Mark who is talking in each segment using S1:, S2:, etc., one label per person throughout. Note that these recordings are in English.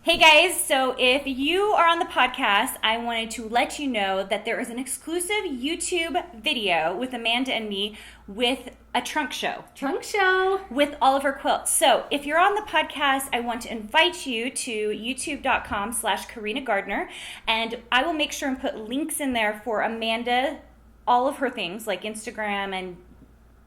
S1: Hey guys, so if you are on the podcast, I wanted to let you know that there is an exclusive YouTube video with Amanda and me with a trunk show.
S2: Trunk show.
S1: With all of her quilts. So if you're on the podcast, I want to invite you to youtube.com/Carina Gardner, and I will make sure and put links in there for Amanda, all of her things like Instagram, and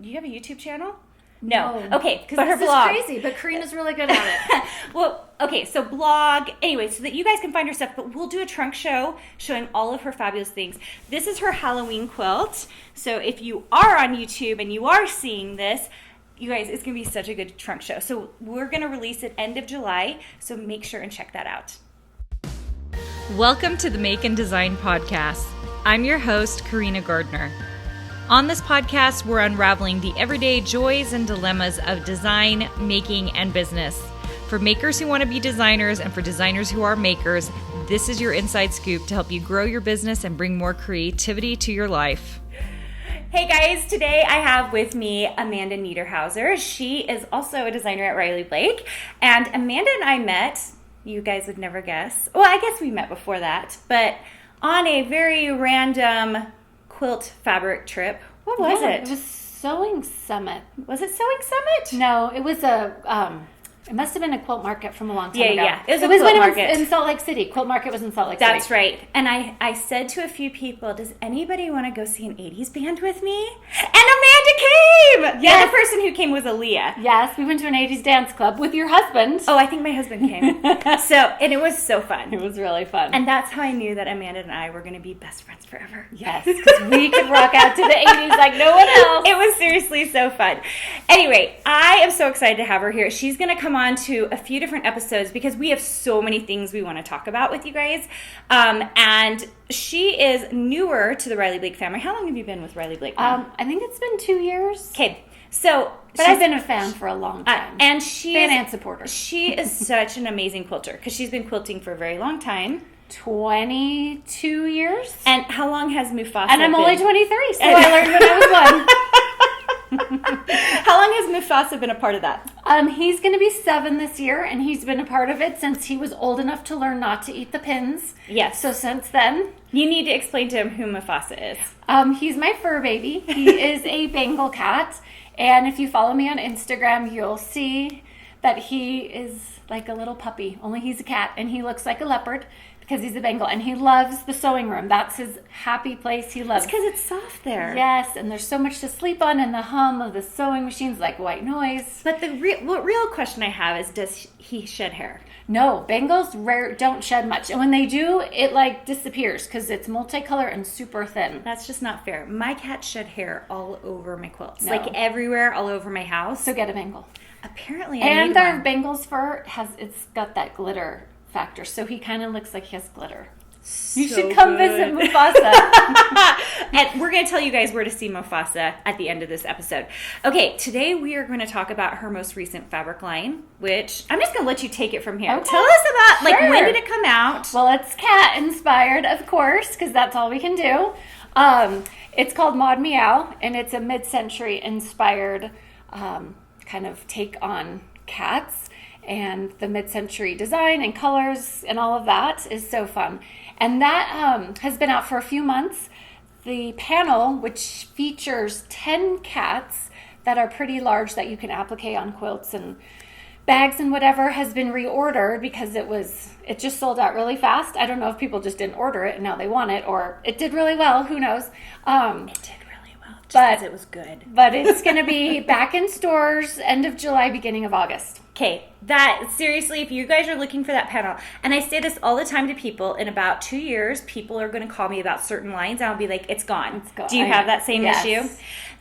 S1: do you have a YouTube channel? No. Okay,
S2: but her blog. This is crazy, but Carina's really good at it.
S1: Well, okay, so blog, anyway, so that you guys can find her stuff, but we'll do a trunk show showing all of her fabulous things. This is her Halloween quilt, so if you are on YouTube and you are seeing this, you guys, it's going to be such a good trunk show. So we're going to release it end of July, so make sure and check that out.
S3: Welcome to the Make and Design Podcast. I'm your host, Carina Gardner. On this podcast, we're unraveling the everyday joys and dilemmas of design, making, and business. For makers who want to be designers and for designers who are makers, this is your inside scoop to help you grow your business and bring more creativity to your life.
S1: Hey guys, today I have with me Amanda Neiderhauser. She is also a designer at Riley Blake, and Amanda and I met, you guys would never guess, well, I guess we met before that, but on a very random quilt fabric trip. What was it?
S2: It was Sewing Summit.
S1: Was it Sewing Summit?
S2: No, it was it must have been a quilt market from a long time ago.
S1: Yeah. It was when
S2: it was in Salt Lake City. Quilt market was in Salt Lake City.
S1: That's right. And I said to a few people, does anybody want to go see an 80s band with me? And Amanda came!
S2: Yes.
S1: And the person who came was Aaliyah.
S2: Yes, we went to an 80s dance club with your husband.
S1: Oh, I think my husband came. And it was so fun.
S2: It was really fun.
S1: And that's how I knew that Amanda and I were going to be best friends forever.
S2: Yes, because we could rock out to the 80s like no one else.
S1: It was seriously so fun. Anyway, I am so excited to have her here. She's going to come on to a few different episodes because we have so many things we want to talk about with you guys. And she is newer to the Riley Blake family. How long have you been with Riley Blake?
S2: I think it's been 2 years.
S1: Okay. So,
S2: but I've been a fan for a long time.
S1: And she
S2: fan and supporter.
S1: She is such an amazing quilter because she's been quilting for a very long time.
S2: 22 years.
S1: And how long has Mufasa
S2: And I'm
S1: been?
S2: only 23, so I learned when I was 1.
S1: How long has Mufasa been a part of that?
S2: He's going to be 7 this year, and he's been a part of it since he was old enough to learn not to eat the pins.
S1: Yes.
S2: So since then.
S1: You need to explain to him who Mufasa is.
S2: He's my fur baby. He is a Bengal cat, and if you follow me on Instagram, you'll see that he is like a little puppy, only he's a cat, and he looks like a leopard because he's a Bengal, and he loves the sewing room. That's his happy place. He loves.
S1: It's because it's soft there.
S2: Yes, and there's so much to sleep on, and the hum of the sewing machine's like white noise.
S1: But the real question I have is, does he shed hair?
S2: No, Bengals don't shed much, and when they do, it like disappears because it's multicolor and super thin.
S1: That's just not fair. My cat shed hair all over my quilts,
S2: No.
S1: like everywhere, all over my house.
S2: So get a Bengal.
S1: Apparently,
S2: and our Bengal's fur it's got that glitter factor, so he kind of looks like he has glitter. You should come visit Mufasa.
S1: And we're going to tell you guys where to see Mufasa at the end of this episode. Okay, today we are going to talk about her most recent fabric line, which I'm just going to let you take it from here.
S2: Okay.
S1: Tell us about,
S2: Sure.
S1: when did it come out?
S2: Well, it's cat inspired, of course, because that's all we can do. It's called Meow, and it's a mid-century inspired kind of take on cats. And the mid-century design and colors and all of that is so fun. And that has been out for a few months. The panel, which features 10 cats that are pretty large that you can applique on quilts and bags and whatever, has been reordered because it just sold out really fast. I don't know if people just didn't order it and now they want it, or it did really well. Who knows?
S1: It did really well, just because it was good.
S2: But it's going to be back in stores end of July, beginning of August.
S1: Okay, seriously, if you guys are looking for that panel, and I say this all the time to people, in about 2 years, people are going to call me about certain lines, and I'll be like, it's gone.
S2: It's gone.
S1: Do you have that same
S2: Yes.
S1: issue?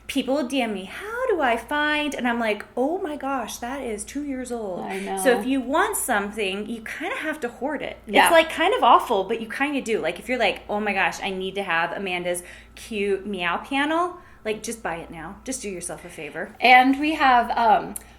S1: People will DM me, how do I find? And I'm like, oh my gosh, that is 2 years old.
S2: I know.
S1: So if you want something, you kind of have to hoard it.
S2: Yeah.
S1: It's like kind of awful, but you kind of do. Like if you're like, oh my gosh, I need to have Amanda's cute Meow panel, like just buy it now. Just do yourself a favor.
S2: And we have,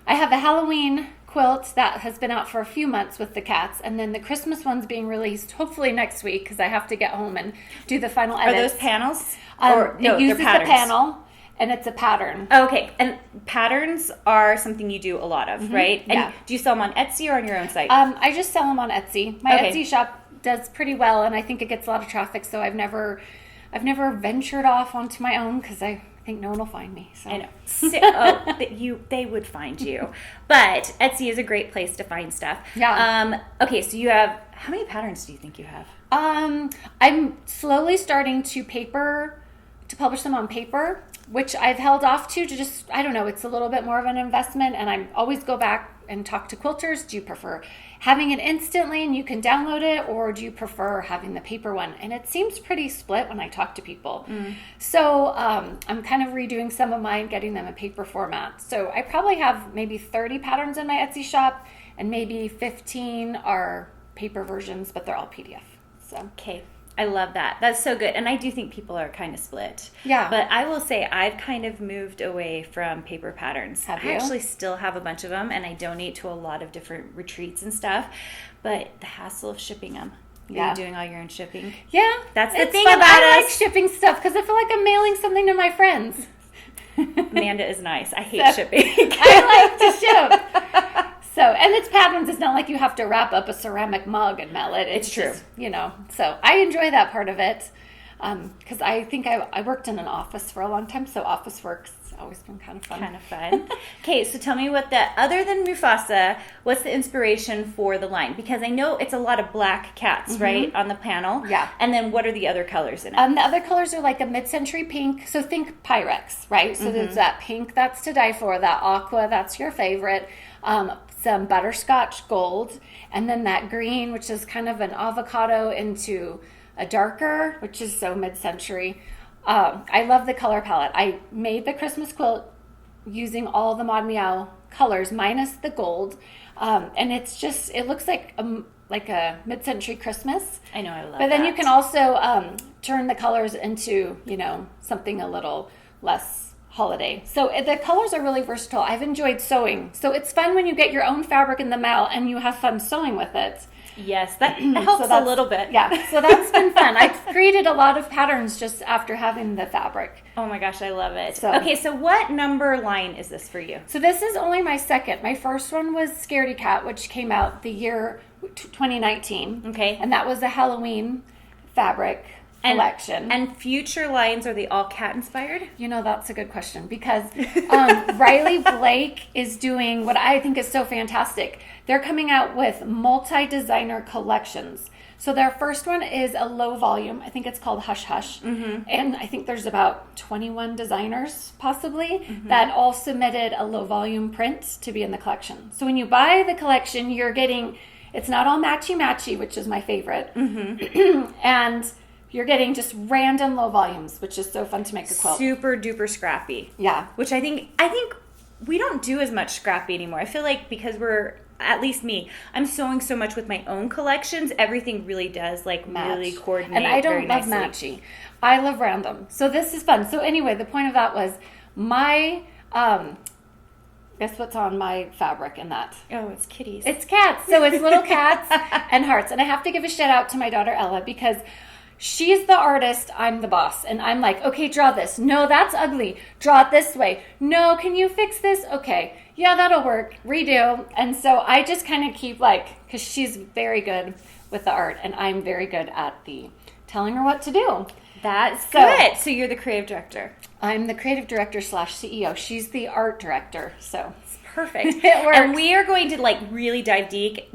S2: I have a Halloween quilt that has been out for a few months with the cats, and then the Christmas one's being released hopefully next week because I have to get home and do the final edits.
S1: Are those panels?
S2: It uses the panel, and it's a pattern.
S1: Okay, and patterns are something you do a lot of, right? And
S2: Yeah.
S1: do you sell them on Etsy or on your own site?
S2: I just sell them on Etsy. My
S1: Okay.
S2: Etsy shop does pretty well, and I think it gets a lot of traffic. So I've never ventured off onto my own because I think no one will find me. So.
S1: I know. They would find you. But Etsy is a great place to find stuff.
S2: Yeah.
S1: Okay, so you have, how many patterns do you think you have?
S2: I'm slowly starting to publish them on paper, which I've held off to just, I don't know, it's a little bit more of an investment, and I always go back and talk to quilters. Do you prefer having it instantly and you can download it, or do you prefer having the paper one? And it seems pretty split when I talk to people. So I'm kind of redoing some of mine, getting them in paper format. So I probably have maybe 30 patterns in my Etsy shop, and maybe 15 are paper versions, but they're all PDF. So.
S1: Okay. I love that. That's so good. And I do think people are kind of split.
S2: Yeah.
S1: But I will say I've kind of moved away from paper patterns.
S2: Have you?
S1: I actually still have a bunch of them, and I donate to a lot of different retreats and stuff. But the hassle of shipping them.
S2: Yeah.
S1: You're doing all your own shipping.
S2: Yeah.
S1: That's the
S2: It's
S1: thing
S2: fun.
S1: about
S2: I
S1: us.
S2: like shipping stuff because I feel like I'm mailing something to my friends.
S1: Amanda is nice. I hate shipping.
S2: I like to ship. So, and it's patterns. It's not like you have to wrap up a ceramic mug and mail it. It's
S1: true.
S2: Just, so I enjoy that part of it because I think I worked in an office for a long time, so office work's always been kind of fun.
S1: Okay, so tell me other than Mufasa, what's the inspiration for the line? Because I know it's a lot of black cats, right, on the panel.
S2: Yeah.
S1: And then what are the other colors in it?
S2: The other colors are like a mid-century pink. So think Pyrex, right? So there's that pink that's to die for, that aqua, that's your favorite. Some butterscotch gold, and then that green, which is kind of an avocado into a darker, which is so mid-century. I love the color palette. I made the Christmas quilt using all the Mod Meow colors minus the gold, and it looks like a mid-century Christmas.
S1: I know, I love
S2: But then
S1: that.
S2: you can also turn the colors into something a little less holiday. So the colors are really versatile. I've enjoyed sewing. So it's fun when you get your own fabric in the mail and you have fun sewing with it.
S1: Yes, that helps a little bit.
S2: Yeah, so that's been fun. I've created a lot of patterns just after having the fabric.
S1: Oh my gosh, I love it.
S2: So-
S1: Okay, so what number line is this for you?
S2: So this is only my second. My first one was Scaredy Cat, which came out the year 2019.
S1: Okay.
S2: And that was a Halloween fabric collection.
S1: And future lines, are they all cat inspired?
S2: That's a good question because Riley Blake is doing what I think is so fantastic. They're coming out with multi-designer collections. So their first one is a low volume. I think it's called Hush Hush. And I think there's about 21 designers possibly that all submitted a low volume print to be in the collection. So when you buy the collection, you're getting, it's not all matchy-matchy, which is my favorite. And you're getting just random low volumes, which is so fun to make a quilt.
S1: Super duper scrappy.
S2: Yeah.
S1: Which I think we don't do as much scrappy anymore. I feel like because at least me, I'm sewing so much with my own collections, everything really does really coordinate.
S2: And I don't
S1: very
S2: love
S1: nicely.
S2: matchy. I love random. So this is fun. So anyway, the point of that was my, guess what's on my fabric in that?
S1: Oh, it's kitties.
S2: It's cats. So it's little cats and hearts. And I have to give a shout out to my daughter Ella because she's the artist, I'm the boss. And I'm like, okay, draw this. No, that's ugly. Draw it this way. No, can you fix this? Okay. Yeah, that'll work. Redo. And so I just kind of keep because she's very good with the art and I'm very good at the telling her what to do.
S1: That's good. So you're the creative director.
S2: I'm the creative director / CEO. She's the art director. So
S1: It's perfect.
S2: It works.
S1: And we are going to really dive deep.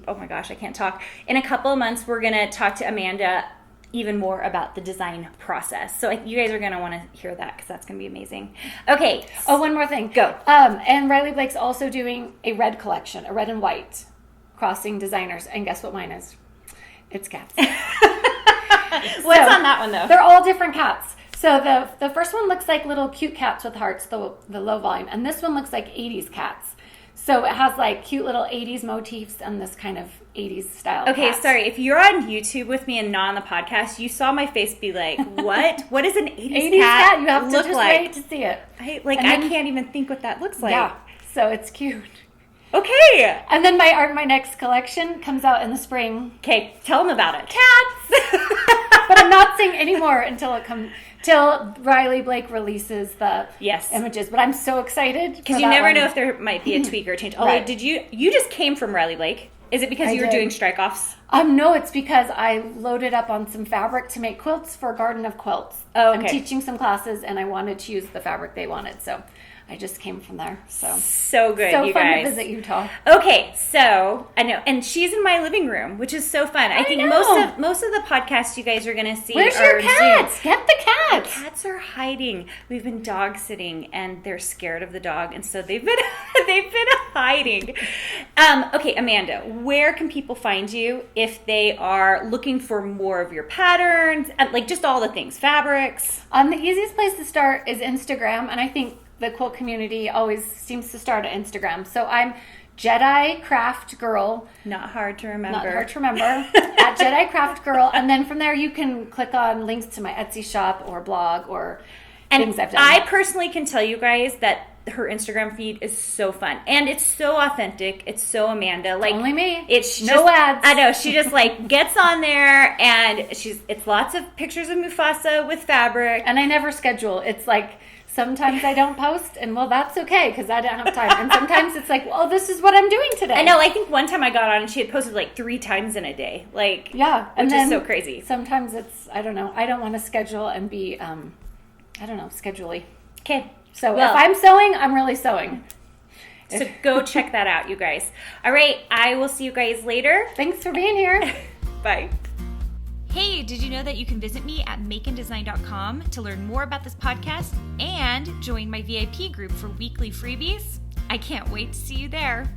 S1: Oh my gosh, I can't talk. In a couple of months, we're going to talk to Amanda even more about the design process. So you guys are going to want to hear that because that's going to be amazing. Okay.
S2: Oh, one more thing.
S1: Go.
S2: And Riley Blake's also doing a red collection, a red and white, crossing designers. And guess what mine is? It's cats.
S1: What's on that one, though?
S2: They're all different cats. So the first one looks like little cute cats with hearts, the low volume. And this one looks like 80s cats. So it has cute little 80s motifs and this kind of 80s style.
S1: Okay,
S2: cat.
S1: sorry. If you're on YouTube with me and not on the podcast, you saw my face be like, what? What does an 80s,
S2: 80s
S1: cat
S2: cat, you have to
S1: look
S2: just
S1: like?
S2: wait to see it.
S1: I
S2: then-
S1: can't even think what that looks like.
S2: Yeah, so it's cute.
S1: Okay.
S2: And then my next collection comes out in the spring.
S1: Okay, tell them about it.
S2: Cats! But I'm not saying anymore till Riley Blake releases the images. But I'm so excited
S1: because you never know if there might be a tweak or a change.
S2: Right.
S1: Did you just came from Riley Blake? Is it because you were doing strike-offs?
S2: No, it's because I loaded up on some fabric to make quilts for Garden of Quilts.
S1: Oh, okay.
S2: I'm teaching some classes, and I wanted to use the fabric they wanted, so I just came from there.
S1: So good,
S2: so
S1: you
S2: fun
S1: guys.
S2: to visit Utah.
S1: Okay, so I know, and she's in my living room, which is so fun. I think most of the podcasts you guys are going to see.
S2: Where's your cats?
S1: Zoom.
S2: Get the cats.
S1: The cats are hiding. We've been dog sitting, and they're scared of the dog, and so they've been hiding. Okay, Amanda, where can people find you if they are looking for more of your patterns, like just all the things, fabrics?
S2: The easiest place to start is Instagram, and I think the quilt community always seems to start at Instagram. So I'm Jedi Craft Girl.
S1: Not hard to remember.
S2: At Jedi Craft Girl. And then from there you can click on links to my Etsy shop or blog or things I've done.
S1: I personally can tell you guys that her Instagram feed is so fun. And it's so authentic. It's so Amanda. Like
S2: only me.
S1: It's
S2: no ads.
S1: I know. She just like gets on there and it's lots of pictures of Mufasa with fabric.
S2: And I never schedule. It's like sometimes I don't post, and well, that's okay because I don't have time. And sometimes it's like, well, this is what I'm doing today.
S1: I know. I think one time I got on and she had posted like 3 times in a day. Like, which is so crazy.
S2: Sometimes it's, I don't know. I don't want to schedule and be, schedule-y.
S1: Okay.
S2: So if I'm sewing, I'm really sewing.
S1: So go check that out, you guys. All right. I will see you guys later.
S2: Thanks for being here.
S1: Bye.
S3: Hey, did you know that you can visit me at makeanddesign.com to learn more about this podcast and join my VIP group for weekly freebies? I can't wait to see you there.